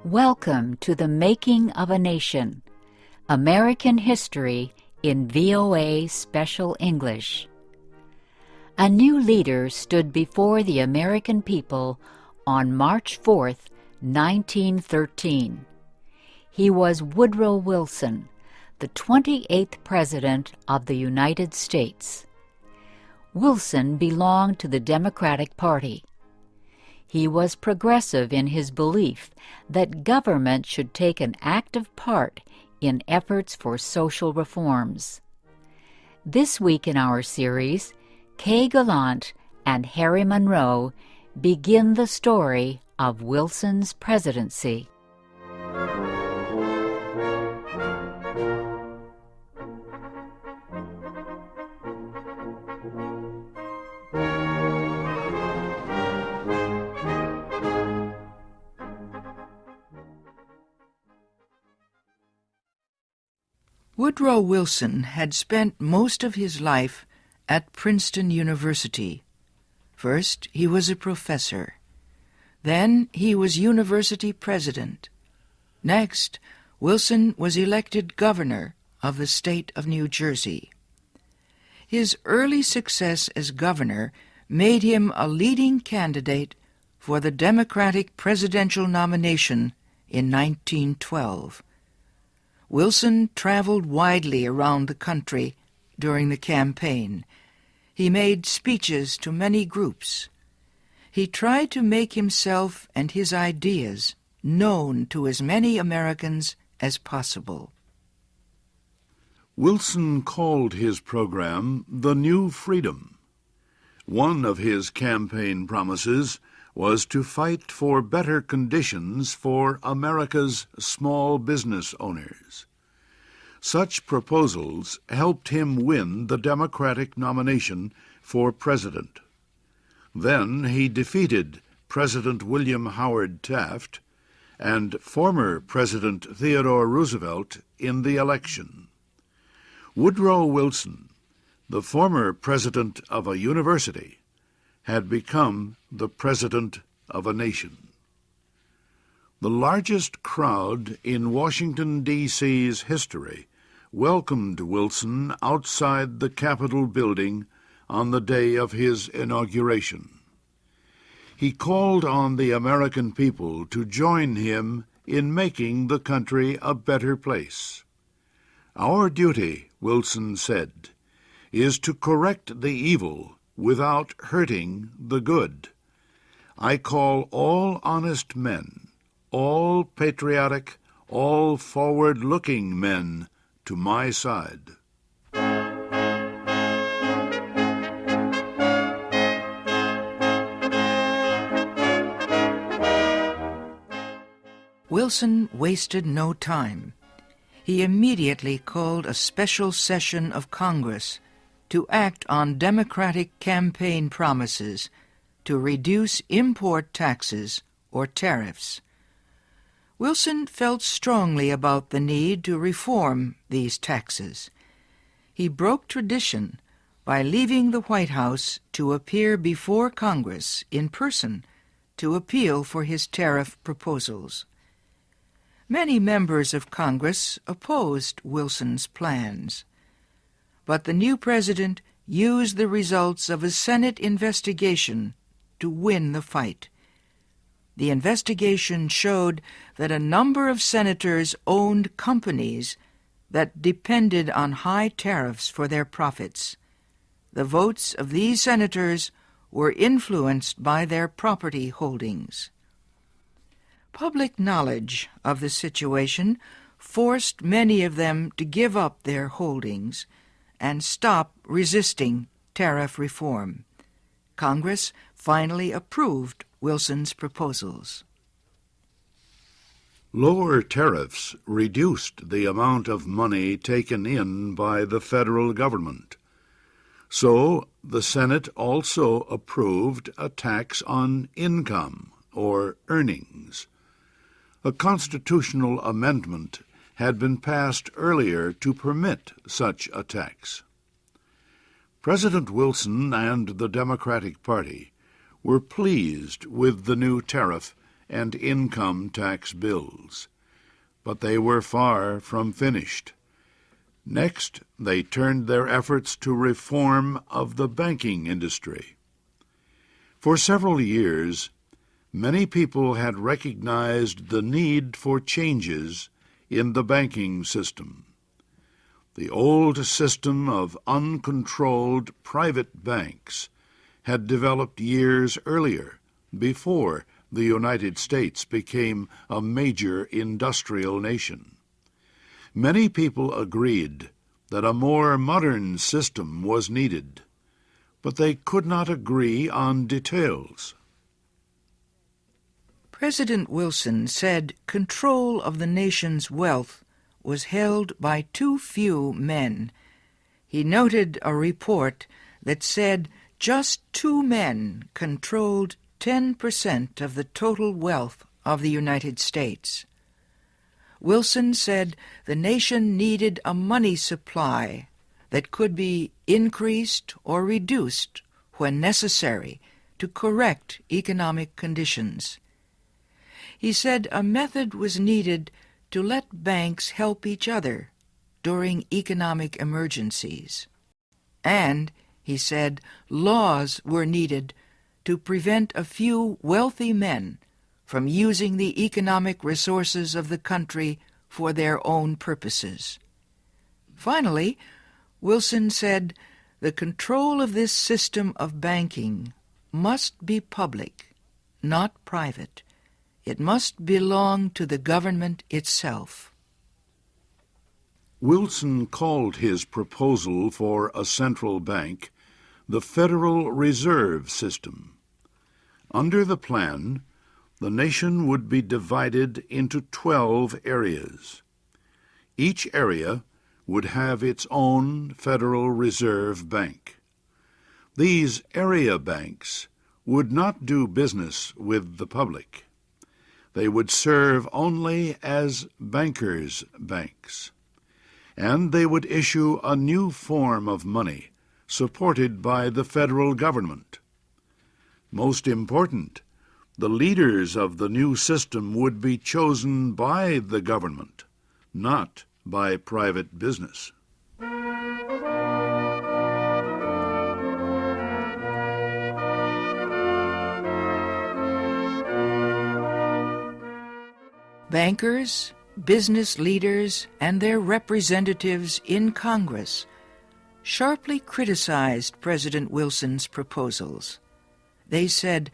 Welcome to the Making of a Nation, American History in VOA Special English. A new leader stood before the American people on March 4th, 1913. He was Woodrow Wilson, the 28th President of the United States. Wilson belonged to the Democratic Party. He was progressive in his belief that government should take an active part in efforts for social reforms. This week in our series, Kay Gallant and Harry Monroe begin the story of Wilson's presidency. Woodrow Wilson had spent most of his life at Princeton University. First, he was a professor. Then he was university president. Next, Wilson was elected governor of the state of New Jersey. His early success as governor made him a leading candidate for the Democratic presidential nomination in 1912. Wilson traveled widely around the country during the campaign. He made speeches to many groups. He tried to make himself and his ideas known to as many Americans as possible. Wilson called his program the New Freedom. One of his campaign promises was to fight for better conditions for America's small business owners. Such proposals helped him win the Democratic nomination for president. Then he defeated President William Howard Taft and former President Theodore Roosevelt in the election. Woodrow Wilson, the former president of a university, had become the president of a nation. The largest crowd in Washington, D.C.'s history welcomed Wilson outside the Capitol building on the day of his inauguration. He called on the American people to join him in making the country a better place. "Our duty," Wilson said, "is to correct the evil without hurting the good. I call all honest men, all patriotic, all forward-looking men to my side." Wilson wasted no time. He immediately called a special session of Congress to act on Democratic campaign promises to reduce import taxes or tariffs. Wilson felt strongly about the need to reform these taxes. He broke tradition by leaving the White House to appear before Congress in person to appeal for his tariff proposals. Many members of Congress opposed Wilson's plans, but the new president used the results of a Senate investigation to win the fight. The investigation showed that a number of senators owned companies that depended on high tariffs for their profits. The votes of these senators were influenced by their property holdings. Public knowledge of the situation forced many of them to give up their holdings and stop resisting tariff reform. Congress finally approved Wilson's proposals. Lower tariffs reduced the amount of money taken in by the federal government. So the Senate also approved a tax on income or earnings. A constitutional amendment had been passed earlier to permit such a tax. President Wilson and the Democratic Party were pleased with the new tariff and income tax bills. But they were far from finished. Next, they turned their efforts to reform of the banking industry. For several years, many people had recognized the need for changes in the banking system. The old system of uncontrolled private banks had developed years earlier, before the United States became a major industrial nation. Many people agreed that a more modern system was needed, but they could not agree on details. President Wilson said control of the nation's wealth was held by too few men. He noted a report that said just 2 men controlled 10% of the total wealth of the United States. Wilson said the nation needed a money supply that could be increased or reduced when necessary to correct economic conditions. He said a method was needed to let banks help each other during economic emergencies. And, he said, laws were needed to prevent a few wealthy men from using the economic resources of the country for their own purposes. Finally, Wilson said the control of this system of banking must be public, not private. It must belong to the government itself. Wilson called his proposal for a central bank the Federal Reserve System. Under the plan, the nation would be divided into 12 areas. Each area would have its own Federal Reserve Bank. These area banks would not do business with the public. They would serve only as bankers' banks, and they would issue a new form of money supported by the federal government. Most important, the leaders of the new system would be chosen by the government, not by private business. Bankers, business leaders, and their representatives in Congress sharply criticized President Wilson's proposals. They said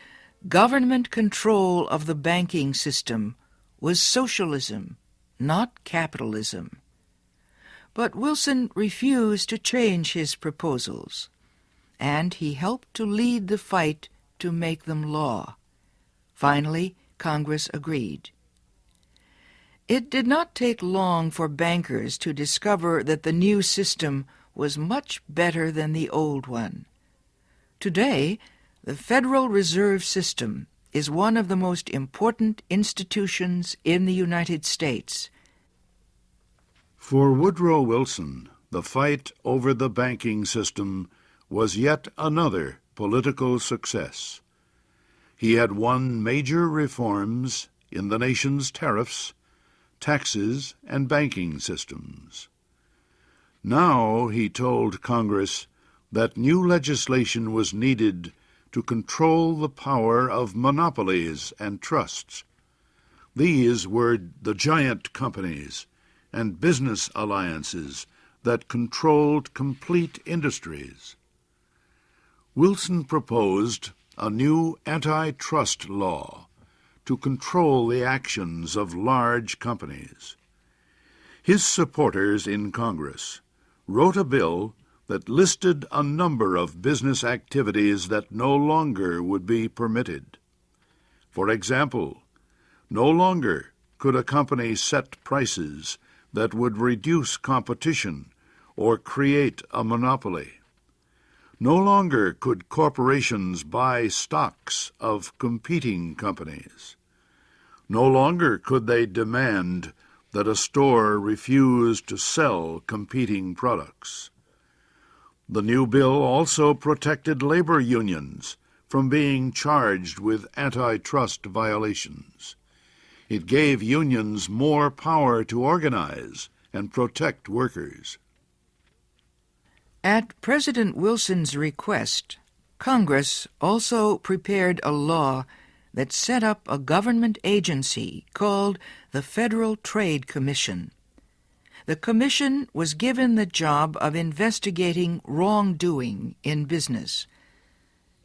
government control of the banking system was socialism, not capitalism. But Wilson refused to change his proposals, and he helped to lead the fight to make them law. Finally, Congress agreed. It did not take long for bankers to discover that the new system was much better than the old one. Today, the Federal Reserve System is one of the most important institutions in the United States. For Woodrow Wilson, the fight over the banking system was yet another political success. He had won major reforms in the nation's tariffs, taxes, and banking systems. Now he told Congress that new legislation was needed to control the power of monopolies and trusts. These were the giant companies and business alliances that controlled complete industries. Wilson proposed a new antitrust law to control the actions of large companies. His supporters in Congress wrote a bill that listed a number of business activities that no longer would be permitted. For example, no longer could a company set prices that would reduce competition or create a monopoly. No longer could corporations buy stocks of competing companies. No longer could they demand that a store refuse to sell competing products. The new bill also protected labor unions from being charged with antitrust violations. It gave unions more power to organize and protect workers. At President Wilson's request, Congress also prepared a law that set up a government agency called the Federal Trade Commission. The commission was given the job of investigating wrongdoing in business.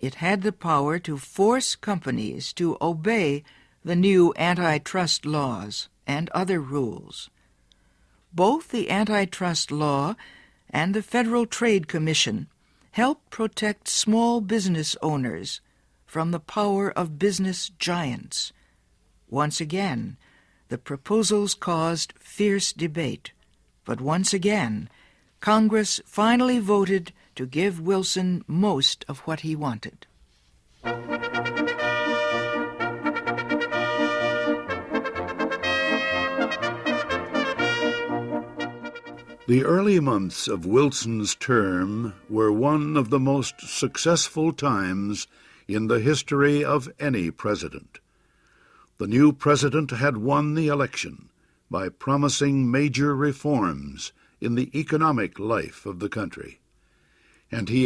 It had the power to force companies to obey the new antitrust laws and other rules. Both the antitrust law and the Federal Trade Commission help protect small business owners from the power of business giants. Once again, the proposals caused fierce debate, but once again, Congress finally voted to give Wilson most of what he wanted. The early months of Wilson's term were one of the most successful times in the history of any president. The new president had won the election by promising major reforms in the economic life of the country, and he